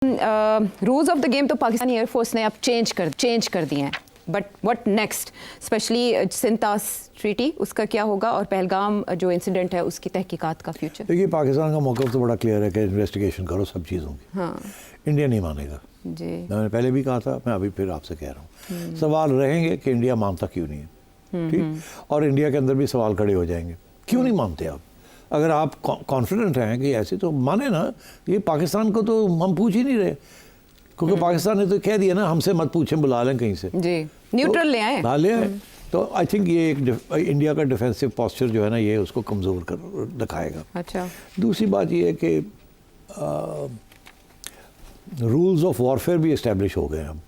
Rules of the game तो Pakistani air force ने अब चेंज कर दिए हैं, बट व्हाट नेक्स्ट, स्पेशली सिंतास ट्रीटी, उसका क्या होगा, और पहलगाम जो इंसिडेंट है उसकी तहकीकात का फ्यूचर? देखिए, पाकिस्तान का मौक़िफ़ तो बड़ा क्लियर है कि इन्वेस्टिगेशन करो सब चीज़ों की। हाँ इंडिया नहीं मानेगा जी, मैंने पहले भी कहा था, मैं अभी फिर आपसे कह रहा हूँ। सवाल रहेंगे कि इंडिया मानता क्यों नहीं है, ठीक, और इंडिया के अंदर भी सवाल खड़े हो जाएंगे, क्यों नहीं मानते आप? अगर आप कॉन्फिडेंट हैं कि ऐसे, तो माने ना। ये पाकिस्तान को तो हम पूछ ही नहीं रहे, क्योंकि पाकिस्तान ने तो कह दिया ना, हमसे मत पूछें, बुला लें कहीं से जी, न्यूट्रल ले आए। ला ले आए। तो आई थिंक ये एक इंडिया का डिफेंसिव पोस्चर जो है ना, ये उसको कमज़ोर कर दिखाएगा। अच्छा, दूसरी बात ये है कि रूल्स ऑफ वॉरफेयर भी इस्टेब्लिश हो गए अब।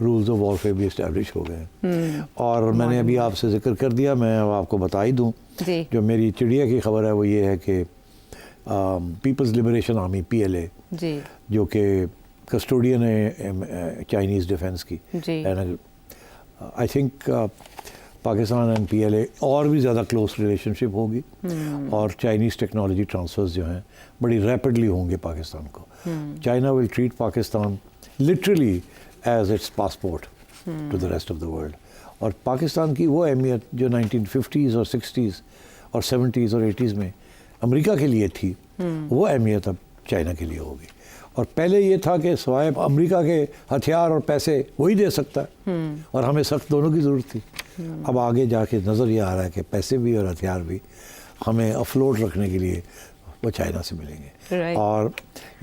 रूल्स ऑफ वॉरफेयर भी इस्टेब्लिश हो गए और मैंने अभी आपसे जिक्र कर दिया, मैं अब आपको बता ही दूँ। जो मेरी चिड़िया की खबर है वो ये है कि पीपल्स लिबरेशन आर्मी PLA जी, जो कि कस्टोडियन है चाइनीज़ डिफेंस की, I think Pakistan and PLA और भी ज़्यादा क्लोज रिलेशनशिप होगी और चाइनीज़ टेक्नोलॉजी ट्रांसफ़र्स जो हैं बड़ी रैपिडली होंगे पाकिस्तान को। China will treat Pakistan literally as its passport to the rest of the world. और पाकिस्तान की वो अहमियत जो 1950s और 60s और 70s और 80s में अमेरिका के लिए थी, वो अहमियत अब चाइना के लिए होगी। और पहले ये था कि सिवाय अमेरिका के हथियार और पैसे वही दे सकता है और हमें सख्त दोनों की ज़रूरत थी। अब आगे जाके नज़र ये आ रहा है कि पैसे भी और हथियार भी हमें अफलोट रखने के लिए वो चाइना से मिलेंगे। और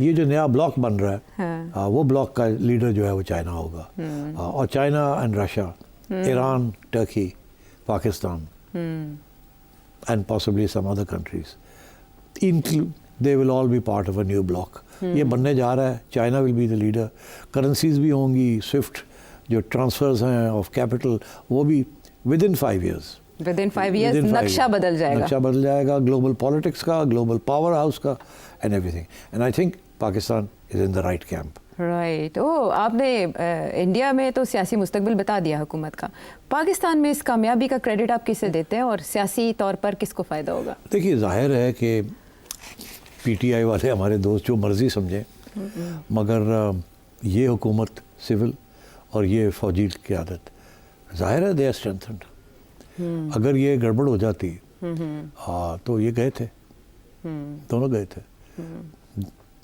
ये जो नया ब्लॉक बन रहा है, वो ब्लॉक का लीडर जो है वो चाइना होगा। और China and Russia, Iran, Turkey, Pakistan and possibly some other countries, they will all be part of a new block। ये बनने जा रहा है। China will be the leader. Currencies भी होंगी, स्विफ्ट जो ट्रांसफर्स हैं ऑफ कैपिटल, वो भी विदिन 5 years। विदिन 5 years नक्शा बदल जाएगा। नक्शा बदल जाएगा, ग्लोबल पॉलिटिक्स का, ग्लोबल पावर हाउस का, and everything. And I think Pakistan is in the right camp. Right. आपने इंडिया में तो सियासी मुस्तकबिल बता दिया हुकूमत का, पाकिस्तान में इस कामयाबी का क्रेडिट आप किसे देते हैं और सियासी तौर पर किसको फ़ायदा होगा? देखिए, जाहिर है कि PTI वाले हमारे दोस्त जो मर्ज़ी समझें, मगर ये हुकूमत सिविल और ये फ़ौजी क़यादत, ज़ाहिर है दे आर स्ट्रेंथन्ड। अगर ये गड़बड़ हो जाती तो ये गए थे, दोनों गए थे।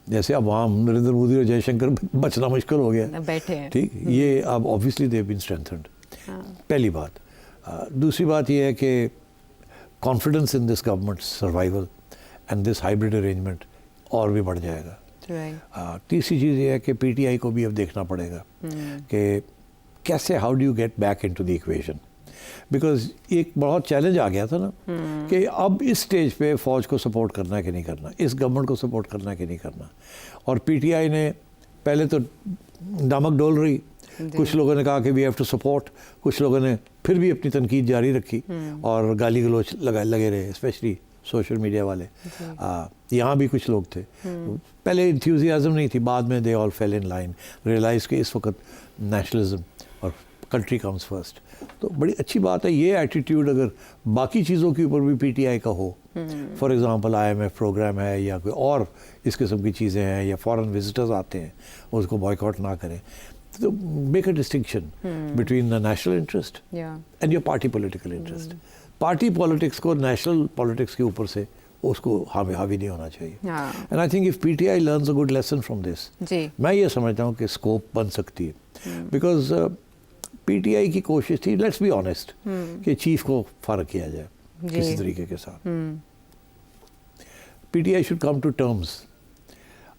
जैसे अब वहाँ नरेंद्र मोदी और जयशंकर बचना मुश्किल हो गया, बैठे हैं, ठीक। ये अब ऑब्वियसली दे बीन स्ट्रेंथन्ड, पहली बात। दूसरी बात ये है कि confidence in this government survival and this hybrid arrangement और भी बढ़ जाएगा। तीसरी चीज़ ये है कि PTI को भी अब देखना पड़ेगा कि कैसे, how do you get back into the equation, because एक बहुत चैलेंज आ गया था ना कि अब इस स्टेज पे फ़ौज को सपोर्ट करना है कि नहीं करना, इस गवर्नमेंट को सपोर्ट करना है कि नहीं करना। और PTI ने पहले तो नमक डोल रही, कुछ लोगों ने कहा कि वी हैव टू सपोर्ट, कुछ लोगों ने फिर भी अपनी तनकीद जारी रखी और गाली गलोच लगे रहे, स्पेशली सोशल मीडिया वाले। यहाँ भी कुछ लोग थे, पहले इंथ्यूजियाज़म नहीं थी, बाद में they all fell in line, realise कि इस वक्त नेशनलिज्म और कंट्री कम्स फर्स्ट। तो बड़ी अच्छी बात है ये एटीट्यूड, अगर बाकी चीज़ों के ऊपर भी PTI का हो, फॉर एग्ज़ाम्पल IMF प्रोग्राम है या कोई और इस किस्म की चीज़ें हैं, या फॉरेन विजिटर्स आते हैं, उसको बॉयकॉट ना करें, तो make a distinction between the national interest and your party political interest. Party politics को नेशनल पॉलिटिक्स के ऊपर से उसको हावी नहीं होना चाहिए। And I think if PTI learns a good lesson from this, मैं ये समझता हूँ कि स्कोप बन सकती है। बिकॉज PTI की कोशिश थी, लेट्स बी ऑनेस्ट, कि चीफ को फ़र्क किया जाए किसी तरीके के साथ। PTI should come to terms.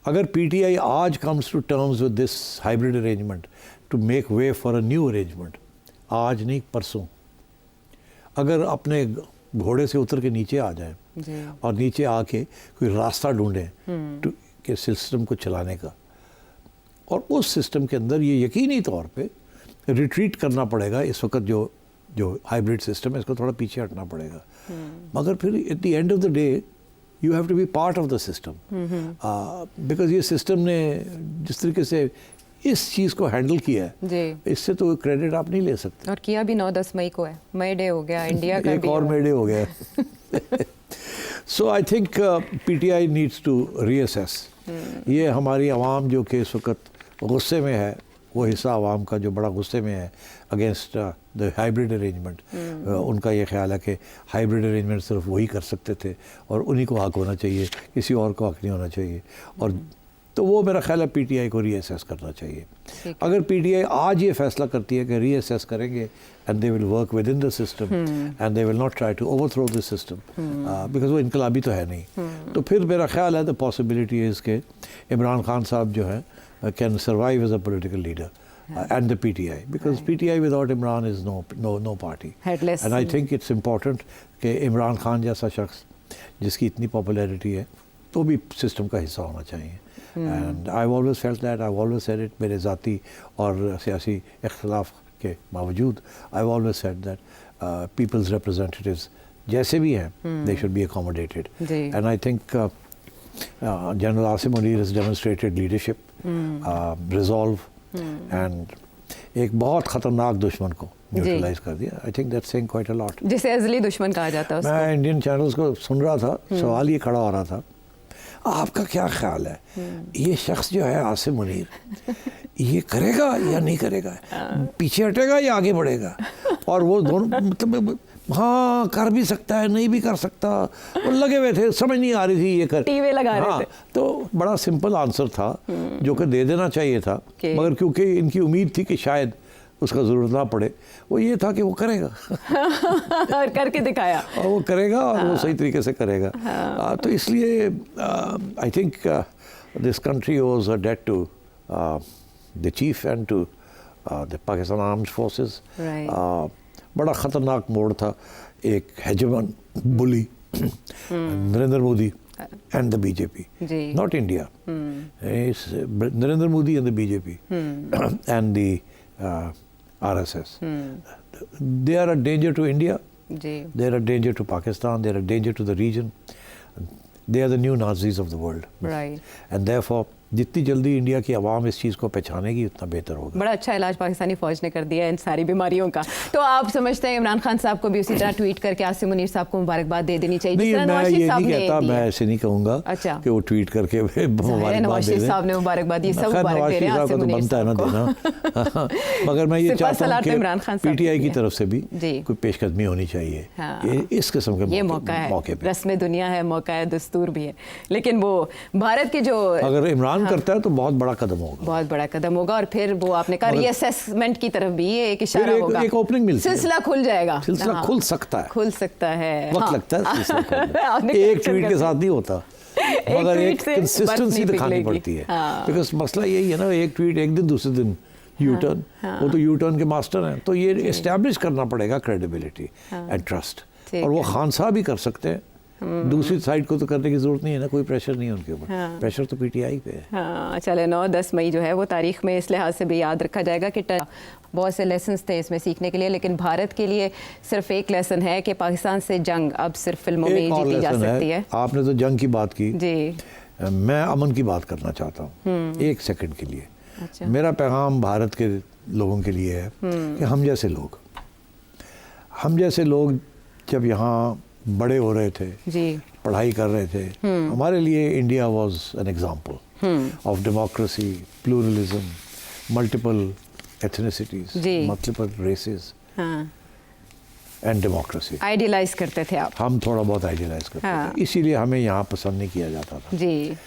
अगर PTI आज comes to terms with this hybrid arrangement to make way for a new arrangement, आज नहीं परसों, अगर अपने घोड़े से उतर के नीचे आ जाए और नीचे आके कोई रास्ता ढूंढें के सिस्टम को चलाने का, और उस सिस्टम के अंदर ये यकीनी तौर पे रिट्रीट करना पड़ेगा। इस वक्त जो हाइब्रिड सिस्टम है, इसको थोड़ा पीछे हटना पड़ेगा, मगर फिर at the end of the day you have to be part of the system. Because ये सिस्टम ने जिस तरीके से इस चीज़ को हैंडल किया है, इससे तो क्रेडिट आप नहीं ले सकते। और किया भी 9-10 मई को है, मई डे हो गया, इंडिया का एक और मई डे हो गया। So I think PTI needs to reassess ये हमारी आवाम जो कि इस वक्त गुस्से में है, वो हिस्सा आवाम का जो बड़ा गुस्से में है अगेंस्ट द हाइब्रिड अरेंजमेंट, उनका ये ख्याल है कि हाइब्रिड अरेंजमेंट सिर्फ वही कर सकते थे और उन्हीं को हक होना चाहिए, किसी और को हक नहीं होना चाहिए। और तो वो मेरा ख्याल है पीटीआई को रीअसेस करना चाहिए। अगर पीटीआई आज ये फैसला करती है कि रीअसेस करेंगे and they will work within the system and they will not try to overthrow this system, because वो इनकलाबी तो है नहीं, तो फिर मेरा ख्याल है द पॉसिबिलिटी इज़ के इमरान खान साहब जो है can survive as a political leader and the PTI, because PTI without Imran is no party. Headless. And I think it's important कि इमरान खान जैसा शख्स जिसकी इतनी पॉपुलैरिटी है तो भी सिस्टम का हिस्सा होना चाहिए। And I always felt that, I always said it, मेरे ज़ाती और सियासी इख्तलाफ के बावजूद I always said that people's representatives जैसे भी हैं they should be accommodated. And I think General Asim Munir has demonstrated leadership, resolve, and एक बहुत ख़तरनाक दुश्मन को न्यूट्रलाइज कर दिया। I think that's saying quite a lot. जिसे अज़ली दुश्मन कहा जाता है उसको। मैं इंडियन चैनल्स को सुन रहा था, सवाल ये खड़ा हो रहा था, आपका क्या ख्याल है ये शख्स जो है आसिम मुनीर ये करेगा या नहीं करेगा, पीछे हटेगा या आगे बढ़ेगा? और वो दोनों मतलब हाँ कर भी सकता है, नहीं भी कर सकता, वो लगे हुए थे, समझ नहीं आ रही थी ये कर टीवे लगा रहे थे। तो बड़ा सिंपल आंसर था जो कि दे देना चाहिए था, मगर क्योंकि इनकी उम्मीद थी कि शायद उसका ज़रूरत ना पड़े, वो ये था कि वो करेगा और करके दिखाया, और वो करेगा और वो सही तरीके से करेगा। तो इसलिए I think this country owes a debt to the chief and to the Pakistan armed forces. बड़ा ख़तरनाक मोड़ था, एक हेजमन बुली Narendra Modi and the BJP, not India. It's Narendra Modi and the BJP and the RSS. They are a danger to India. They are a danger to Pakistan. They are a danger to the region. They are the new Nazis of the world. Right. And therefore, जितनी जल्दी India की आवाम इस चीज़ को पहचानेगी उतना बेहतर होगा। बड़ा अच्छा इलाज पाकिस्तानी फ़ौज ने कर दिया है इन सारी बीमारियों का। तो आप समझते हैं इमरान खान साहब को भी उसी तरह ट्वीट करके आसिम मुनीर साहब को मुबारकबाद दे देनी चाहिए? नहीं, मैं ये नहीं कहता, मैं ऐसे नहीं कहूँगा कि वो ट्वीट करके नवाज शरीफ साहब ने मुबारकबाद दी, सब मुबारक दे रहे हैं आसिम मुनीर साहब को। मगर मैं ये चाहता हूँ कि इमरान खान साहब पीटीआई की तरफ से भी कोई पेशकदमी होनी चाहिए इस किस्म के ये मौका है, रस्म दुनिया है, मौका है, दस्तूर भी है। लेकिन वो भारत के जो अगर इमरान करता है तो बहुत बड़ा कदम होगा, बहुत बड़ा कदम होगा। और फिर वो आपने कहा रीअसेसमेंट की तरफ भी ये एक इशारा होगा, एक ओपनिंग मिलती है, सिलसिला खुल जाएगा, सिलसिला खुल सकता है, खुल सकता है, वक्त लगता है सिलसिला एक ट्वीट के साथ नहीं होता, मगर एक कंसिस्टेंसी दिखानी पड़ती है। बिकॉज मसला यही है ना, एक ट्वीट एक दिन दूसरे दिन यू टर्न, वो तो यू टर्न के मास्टर हैं, तो ये एस्टैब्लिश करना पड़ेगा क्रेडिबिलिटी एंड ट्रस्ट, और वो खान साहब ही कर सकते हैं। दूसरी साइड को तो करने की जरूरत नहीं है ना, कोई प्रेशर नहीं है उनके ऊपर, प्रेशर तो पीटीआई पे है। हाँ, चले 9-10 मई जो है वो तारीख में इस लिहाज से भी याद रखा जाएगा कि बहुत से लेसन्स थे इसमें सीखने के लिए, लेकिन भारत के लिए सिर्फ एक लेसन है कि पाकिस्तान से जंग अब सिर्फ फिल्मों में ही जीती जा सकती है। आपने तो जंग की बात की जी, मैं अमन की बात करना चाहता हूँ एक सेकंड के लिए। अच्छा। मेरा पैगाम भारत के लोगों के लिए है कि हम जैसे लोग जब यहाँ बड़े हो रहे थे जी, पढ़ाई कर रहे थे, हमारे लिए India was an example of democracy, pluralism, multiple ethnicities, multiple races and democracy. Idealise करते थे आप? हम थोड़ा बहुत आइडियलाइज करते थे, इसीलिए हमें यहाँ पसंद नहीं किया जाता था जी।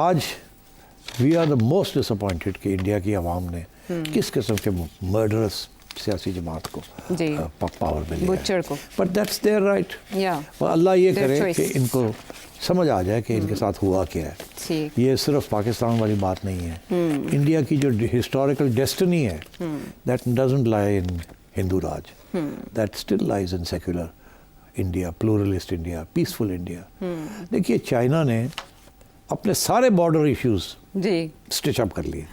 आज we are the most disappointed कि इंडिया की आवाम ने किस किस्म के मर्डरस सियासी जमात को पावर में लिया, बट दैट्स देयर राइट। अल्लाह ये करे कि इनको समझ आ जाए कि इनके साथ हुआ क्या है। ये सिर्फ पाकिस्तान वाली बात नहीं है, इंडिया की जो हिस्टोरिकल डेस्टिनी है that doesn't lie in Hindu Raj, that still lies in secular India, pluralist India, peaceful India. देखिए चाइना ने अपने सारे बॉर्डर इश्यूज स्टिच अप कर लिए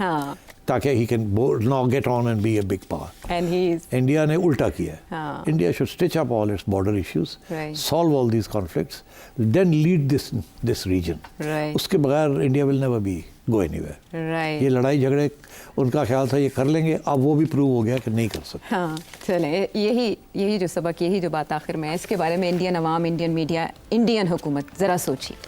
ताकि he can now get on and be a big power, and India ने उल्टा किया। India should stitch up all its border issues, solve all these conflicts, then lead this region. उसके बगैर India will never be go anywhere. ये लड़ाई झगड़े उनका ख्याल था ये कर लेंगे, अब वो भी प्रूव हो गया कि नहीं कर सकते। हाँ, चलें, यही जो सबक, यही जो बात आखिर में है, इसके बारे में इंडियन अवाम, इंडियन मीडिया, इंडियन हुकूमत ज़रा सोचिए।